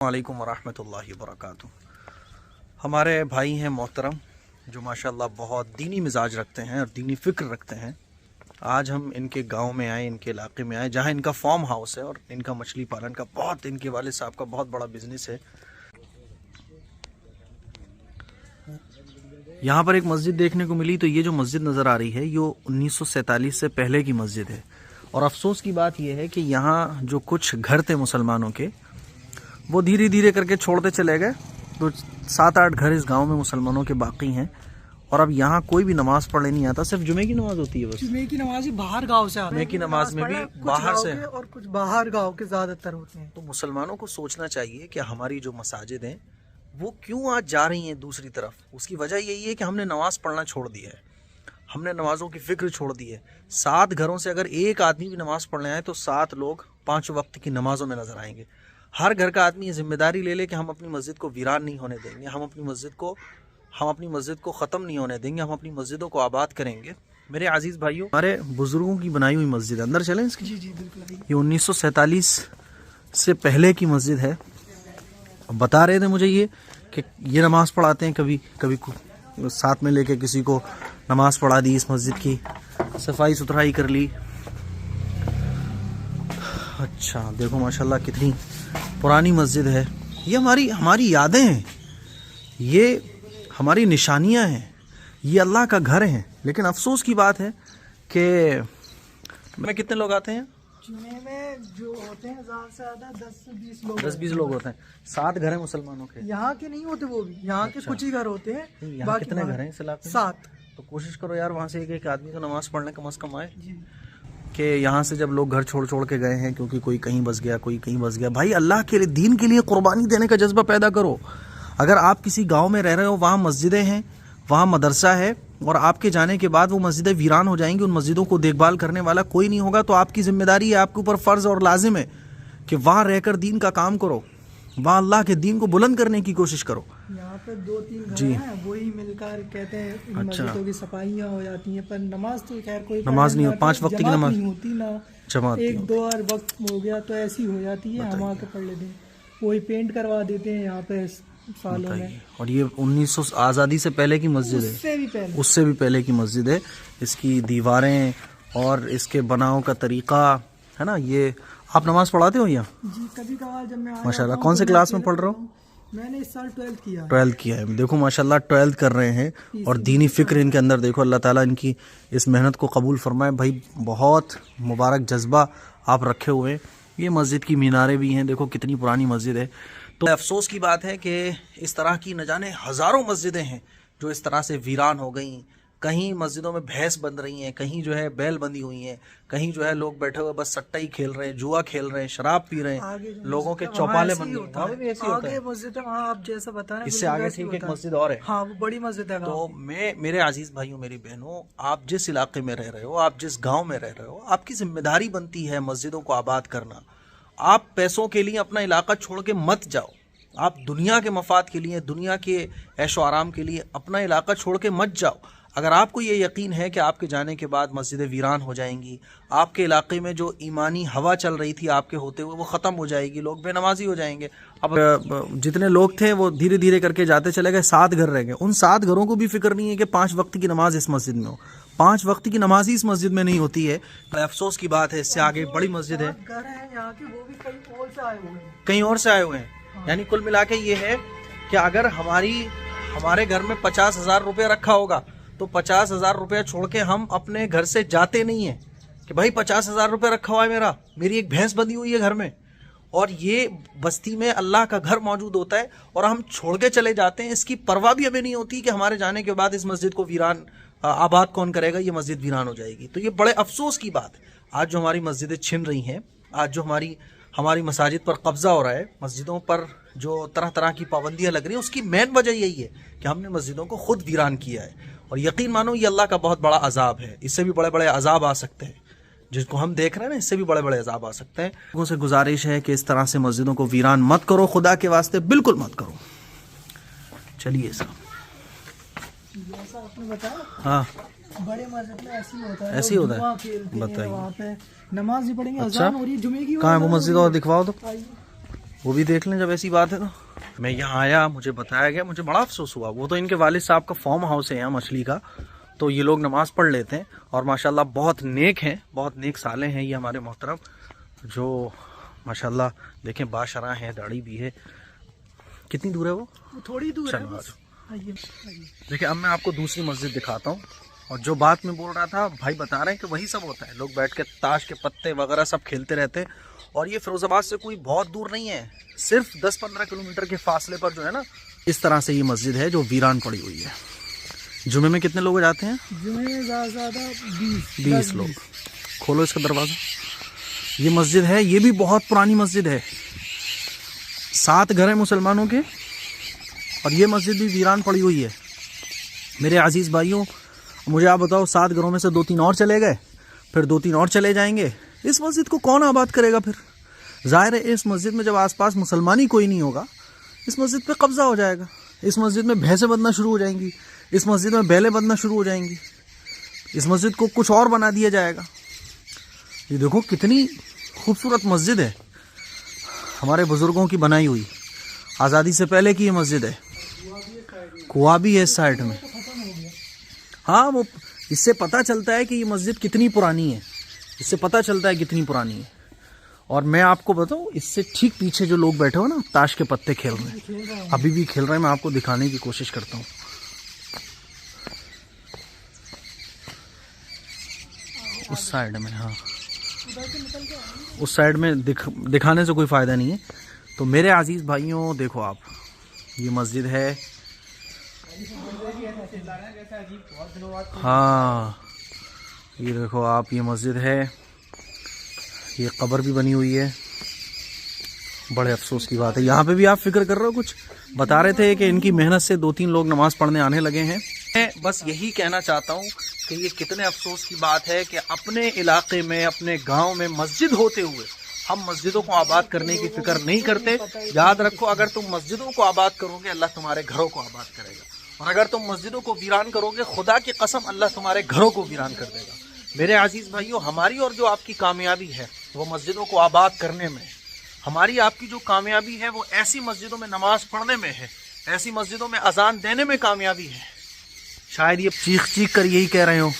وعلیکم ورحمۃ اللہ وبرکاتہ۔ ہمارے بھائی ہیں محترم جو ماشاءاللہ بہت دینی مزاج رکھتے ہیں اور دینی فکر رکھتے ہیں۔ آج ہم ان کے گاؤں میں آئے، ان کے علاقے میں آئے جہاں ان کا فارم ہاؤس ہے اور ان کا مچھلی پالن کا بہت، ان کے والد صاحب کا بہت بڑا بزنس ہے۔ یہاں پر ایک مسجد دیکھنے کو ملی، تو یہ جو مسجد نظر آ رہی ہے یہ 1947 سے پہلے کی مسجد ہے، اور افسوس کی بات یہ ہے کہ یہاں جو کچھ گھر تھے مسلمانوں کے وہ دھیرے دھیرے کر کے چھوڑتے چلے گئے، تو 7-8 گھر اس گاؤں میں مسلمانوں کے باقی ہیں، اور اب یہاں کوئی بھی نماز پڑھنے نہیں آتا، صرف جمعے کی نماز ہوتی ہے بس۔ جمعے کی نماز ہی باہر گاؤں سے آتی ہے، جمعے کی نماز میں بھی باہر سے، اور کچھ باہر گاؤں کے زیادہ تر ہوتے ہیں۔ تو مسلمانوں کو سوچنا چاہیے کہ ہماری جو مساجد ہیں وہ کیوں آج جا رہی ہیں دوسری طرف۔ اس کی وجہ یہی ہے کہ ہم نے نماز پڑھنا چھوڑ دیا ہے، ہم نے نمازوں کی فکر چھوڑ دی ہے۔ 7 گھروں سے اگر ایک آدمی بھی نماز پڑھنے آئے تو 7 لوگ 5 وقت کی نمازوں میں نظر آئیں گے۔ ہر گھر کا آدمی یہ ذمہ داری لے لے کہ ہم اپنی مسجد کو ویران نہیں ہونے دیں گے، ہم اپنی مسجد کو ختم نہیں ہونے دیں گے، ہم اپنی مسجدوں کو آباد کریں گے۔ میرے عزیز بھائیوں، ہمارے بزرگوں کی بنائی ہوئی مسجد ہے، اندر چلیں اس کی۔ جی بالکل، یہ 1947 سے پہلے کی مسجد ہے۔ بتا رہے تھے مجھے یہ کہ یہ نماز پڑھاتے ہیں، کبھی ساتھ میں لے کے کسی کو نماز پڑھا دی، اس مسجد کی صفائی ستھرائی کر لی۔ اچھا دیکھو ماشاءاللہ کتنی پرانی مسجد ہے۔ یہ ہماری یادیں ہیں، یہ ہماری نشانیاں ہیں، یہ اللہ کا گھر ہے۔ لیکن افسوس کی بات ہے کہ میں کتنے لوگ آتے ہیں جمعے میں جو ہوتے ہیں زیادہ سے زیادہ 10 سے 20 لوگ، 10-20 لوگ ہوتے ہیں۔ 7 گھر ہیں مسلمانوں کے، یہاں کے نہیں ہوتے، وہ بھی یہاں کے کچھ ہی گھر ہوتے ہیں۔ یہاں کتنے گھر ہیں اس علاقے میں؟ 7۔ تو کوشش کرو یار وہاں سے ایک آدمی کو نماز پڑھنے کم از کم آئے، جی کہ یہاں سے جب لوگ گھر چھوڑ کے گئے ہیں کیونکہ کوئی کہیں بس گیا، کوئی کہیں بس گیا، بھائی اللہ کے دین کے لیے قربانی دینے کا جذبہ پیدا کرو۔ اگر آپ کسی گاؤں میں رہ رہے ہو، وہاں مسجدیں ہیں، وہاں مدرسہ ہے، اور آپ کے جانے کے بعد وہ مسجدیں ویران ہو جائیں گی، ان مسجدوں کو دیکھ بھال کرنے والا کوئی نہیں ہوگا، تو آپ کی ذمہ داری ہے، آپ کے اوپر فرض اور لازم ہے کہ وہاں رہ کر دین کا کام کرو، وہاں اللہ کے دین کو بلند کرنے کی کوشش کرو۔ یہاں پہ 2-3 گھر ہیں، وہی مل کر کہتے ہیں مسجدوں کی صفائیاں ہو جاتی ہیں، پر نماز تو خیر کوئی نماز نہیں، 5 وقت کی نماز نہیں ہوتی، نہ جماعت 1-2 وقت ہو گیا تو ایسی ہو جاتی ہے، ہم آ کے پڑھ لیتے ہیں، وہی پینٹ کروا دیتے ہیں یہاں پہ سالوں میں۔ اور یہ 1900 آزادی سے پہلے کی مسجد ہے، اس سے بھی پہلے کی مسجد ہے۔ اس کی دیواریں اور اس کے بناؤ کا طریقہ ہے نا۔ یہ آپ نماز پڑھاتے ہو یہاں؟ جی کبھی کبھار جب میں ماشاءاللہ کون سے کلاس میں پڑھ رہے ہو؟ میں نے اس سال 12th کیا ہے۔ 12th کیا ہے، دیکھو ماشاءاللہ 12th کر رہے ہیں، اور دینی فکر ان کے اندر دیکھو، اللہ تعالیٰ ان کی اس محنت کو قبول فرمائے۔ بھائی بہت مبارک جذبہ آپ رکھے ہوئے ہیں۔ یہ مسجد کی میناریں بھی ہیں، دیکھو کتنی پرانی مسجد ہے۔ تو افسوس کی بات ہے کہ اس طرح کی نہ جانے ہزاروں مسجدیں ہیں جو اس طرح سے ویران ہو گئیں۔ کہیں مسجدوں میں بھینس بند رہی ہیں، کہیں جو ہے بیل بندی ہوئی ہیں، کہیں جو ہے لوگ بیٹھے ہوئے بس سٹا ہی کھیل رہے ہیں، جوا کھیل رہے ہیں، شراب پی رہے ہیں، لوگوں کے چوپالے بن گئے۔ وہاں بھی ایسے ہوتا ہے، مسجد ہے وہاں آپ جیسا بتا رہے ہیں، اس سے آگے ٹھیک ایک مسجد اور ہے، ہاں وہ بڑی مسجد ہے۔ تو میرے عزیز بھائیوں، میری بہنوں، آپ جس علاقے میں رہ رہے ہو، آپ جس گاؤں میں رہ رہے ہو، آپ کی ذمہ داری بنتی ہے مسجدوں کو آباد کرنا۔ آپ پیسوں کے لیے اپنا علاقہ چھوڑ کے مت جاؤ، آپ دنیا کے مفاد کے لیے، دنیا کے عیش و آرام کے لیے اپنا علاقہ چھوڑ کے مت جاؤ۔ اگر آپ کو یہ یقین ہے کہ آپ کے جانے کے بعد مسجدیں ویران ہو جائیں گی، آپ کے علاقے میں جو ایمانی ہوا چل رہی تھی آپ کے ہوتے ہوئے وہ ختم ہو جائے گی، لوگ بے نمازی ہو جائیں گے۔ اب جتنے لوگ تھے وہ دھیرے دھیرے کر کے جاتے چلے گئے، 7 گھر رہ گئے۔ ان 7 گھروں کو بھی فکر نہیں ہے کہ 5 وقت کی نماز اس مسجد میں ہو، 5 وقت کی نماز ہی اس مسجد میں نہیں ہوتی ہے۔ افسوس کی بات ہے، اس سے آگے بڑی مسجد ہے، گھر ہیں یہاں کے، وہ بھی کہیں اور سے آئے ہوئے ہیں، کہیں اور سے آئے ہوئے ہیں۔ یعنی کل ملا کے یہ ہے کہ اگر ہمارے گھر میں 50,000 روپے رکھا ہوگا تو 50,000 روپے چھوڑ کے ہم اپنے گھر سے جاتے نہیں ہیں کہ بھائی 50,000 روپے رکھا ہوا ہے، میری ایک بھینس بندھی ہوئی ہے گھر میں، اور یہ بستی میں اللہ کا گھر موجود ہوتا ہے اور ہم چھوڑ کے چلے جاتے ہیں۔ اس کی پرواہ بھی ہمیں نہیں ہوتی کہ ہمارے جانے کے بعد اس مسجد کو ویران آباد کون کرے گا، یہ مسجد ویران ہو جائے گی۔ تو یہ بڑے افسوس کی بات ہے، آج جو ہماری مسجدیں چھن رہی ہیں، آج جو ہماری مساجد پر قبضہ ہو رہا ہے، مسجدوں پر جو طرح طرح کی پابندیاں لگ رہی ہیں، اس کی مین وجہ یہی ہے کہ ہم نے مسجدوں کو خود ویران کیا ہے۔ اور یقین مانو یہ اللہ کا بہت بڑا عذاب ہے، اس سے بھی بڑے بڑے عذاب آ سکتے ہیں، جس کو ہم دیکھ رہے ہیں نا، اس سے بھی بڑے بڑے عذاب آ سکتے ہیں۔ لوگوں سے گزارش ہے کہ اس طرح سے مسجدوں کو ویران مت کرو، خدا کے واسطے بالکل مت کرو۔ چلیے صاحب، جیسا آپ نے بتایا، ہاں بڑے مسجد میں ایسے ہی ہوتا ہے، ایسے ہی ہوتا جمعہ ہے، کھیلتے ہیں بتائیے وہاں پہ، نماز بھی پڑھیں گے، اچھا اذان ہو رہی ہے جمعے کی، کہاں ہے وہ مسجد، اور دکھواؤ تو۔ وہ بھی دیکھ لیں جب ایسی بات ہے تو. میں یہاں آیا, مجھے بتایا گیا, مجھے بڑا افسوس ہوا. وہ تو ان کے والد صاحب کا فارم ہاؤس ہے یہاں مچھلی کا, تو یہ لوگ نماز پڑھ لیتے ہیں اور ماشاءاللہ بہت نیک ہیں, بہت نیک سالے ہیں یہ ہمارے محترم, جو ماشاءاللہ دیکھیں باشرح ہیں, داڑھی بھی ہے. کتنی دور ہے وہ تھوڑی دور چلو ہے. آجو. دیکھیں اب میں آپ کو دوسری مسجد دکھاتا ہوں, اور جو بات میں بول رہا تھا بھائی بتا رہے ہیں کہ وہی سب ہوتا ہے. لوگ بیٹھ کے تاش کے پتے وغیرہ سب کھیلتے رہتے ہیں, اور یہ فیروز آباد سے کوئی بہت دور نہیں ہے, صرف 10-15 کلومیٹر کے فاصلے پر جو ہے نا, اس طرح سے یہ مسجد ہے جو ویران پڑی ہوئی ہے. جمعے میں کتنے لوگ جاتے ہیں؟ جمعے میں زیادہ 20 لوگ. کھولو اس کا دروازہ. یہ مسجد ہے, یہ بھی بہت پرانی مسجد ہے, 7 گھر ہیں مسلمانوں کے, اور یہ مسجد بھی ویران پڑی ہوئی ہے. میرے عزیز بھائیوں, مجھے آپ بتاؤ, 7 گھروں میں سے 2-3 اور چلے گئے, پھر 2-3 اور چلے جائیں گے, اس مسجد کو کون آباد کرے گا پھر؟ ظاہر ہے اس مسجد میں جب آس پاس مسلمان ہی کوئی نہیں ہوگا, اس مسجد پہ قبضہ ہو جائے گا, اس مسجد میں بھینسیں بدنا شروع ہو جائیں گی, اس مسجد میں بیلیں بدنا شروع ہو جائیں گی, اس مسجد کو کچھ اور بنا دیا جائے گا. یہ دیکھو کتنی خوبصورت مسجد ہے, ہمارے بزرگوں کی بنائی ہوئی, آزادی سے پہلے کی یہ مسجد ہے. کنواں بھی ہے اس سائڈ میں. ہاں, وہ اس سے پتہ چلتا ہے کہ یہ مسجد کتنی پرانی ہے, اس سے پتہ چلتا ہے کتنی پرانی ہے. اور میں آپ کو بتاؤں, اس سے ٹھیک پیچھے جو لوگ بیٹھے ہو نا, تاش کے پتے کھیل رہے ہیں, ابھی بھی کھیل رہے ہیں, میں آپ کو دکھانے کی کوشش کرتا ہوں. اس سائڈ میں, ہاں اس سائڈ میں دکھانے سے کوئی فائدہ نہیں ہے. تو میرے عزیز بھائیوں دیکھو آپ, یہ مسجد ہے. ہاں یہ دیکھو آپ, یہ مسجد ہے, یہ قبر بھی بنی ہوئی ہے. بڑے افسوس کی بات ہے. یہاں پہ بھی آپ فکر کر رہے ہو, کچھ بتا رہے تھے کہ ان کی محنت سے 2-3 لوگ نماز پڑھنے آنے لگے ہیں. میں بس یہی کہنا چاہتا ہوں کہ یہ کتنے افسوس کی بات ہے کہ اپنے علاقے میں, اپنے گاؤں میں مسجد ہوتے ہوئے ہم مسجدوں کو آباد کرنے کی فکر نہیں کرتے. یاد رکھو, اگر تم مسجدوں کو آباد کرو گے, اللہ تمہارے گھروں کو آباد کرے گا, اور اگر تم مسجدوں کو ویران کرو گے, خدا کی قسم اللہ تمہارے گھروں کو ویران کر دے گا. میرے عزیز بھائیوں, ہماری اور جو آپ کی کامیابی ہے وہ مسجدوں کو آباد کرنے میں, ہماری آپ کی جو کامیابی ہے وہ ایسی مسجدوں میں نماز پڑھنے میں ہے, ایسی مسجدوں میں اذان دینے میں کامیابی ہے. شاید یہ چیخ چیخ کر یہی کہہ رہے ہوں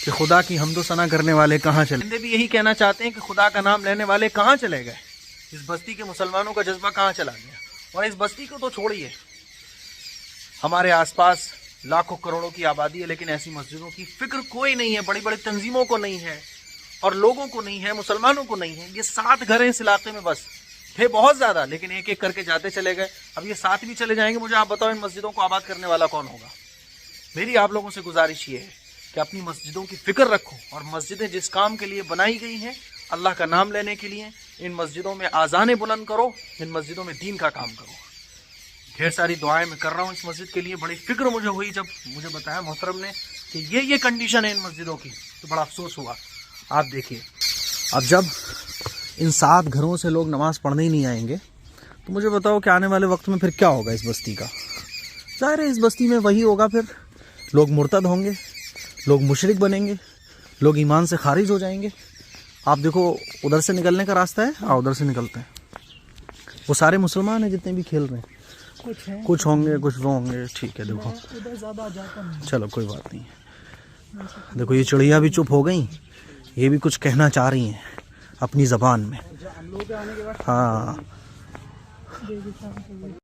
کہ خدا کی حمد و ثنا کرنے والے کہاں چلے. بندے بھی یہی کہنا چاہتے ہیں کہ خدا کا نام لینے والے کہاں چلے گئے, اس بستی کے مسلمانوں کا جذبہ کہاں چلا گیا. اور اس بستی کو تو چھوڑیے, ہمارے آس پاس لاکھوں کروڑوں کی آبادی ہے, لیکن ایسی مسجدوں کی فکر کوئی نہیں ہے. بڑی بڑی تنظیموں کو نہیں ہے, اور لوگوں کو نہیں ہے, مسلمانوں کو نہیں ہے. یہ 7 گھر ہیں اس علاقے میں, بس تھے بہت زیادہ, لیکن ایک ایک کر کے جاتے چلے گئے. اب یہ 7 بھی چلے جائیں گے. مجھے آپ بتاؤ ان مسجدوں کو آباد کرنے والا کون ہوگا؟ میری آپ لوگوں سے گزارش یہ ہے کہ اپنی مسجدوں کی فکر رکھو, اور مسجدیں جس کام کے لیے بنائی گئی ہیں, اللہ کا نام لینے کے لیے, ان مسجدوں میں آذانیں بلند کرو, ان مسجدوں میں دین کا کام کرو. ڈھیر ساری دعائیں میں کر رہا ہوں اس مسجد کے لیے. بڑی فکر مجھے ہوئی جب مجھے بتایا محترم نے کہ یہ کنڈیشن ہے ان مسجدوں کی, تو بڑا افسوس ہوا. آپ دیکھیے, اب جب ان 7 گھروں سے لوگ نماز پڑھنے ہی نہیں آئیں گے, تو مجھے بتاؤ کہ آنے والے وقت میں پھر کیا ہوگا اس بستی کا. ظاہر ہے اس بستی میں وہی ہوگا, پھر لوگ مرتد ہوں گے, لوگ مشرک بنیں گے, لوگ ایمان سے خارج ہو جائیں گے. آپ دیکھو ادھر سے نکلنے کا راستہ ہے, ادھر سے نکلتے ہیں, وہ سارے مسلمان ہیں جتنے بھی کھیل رہے ہیں. کچھ ہوں گے, کچھ وہ ہوں گے. ٹھیک ہے, دیکھو چلو کوئی بات نہیں. دیکھو یہ چڑیا بھی چپ ہو گئیں, یہ بھی کچھ کہنا چاہ رہی ہیں اپنی زبان میں. ہاں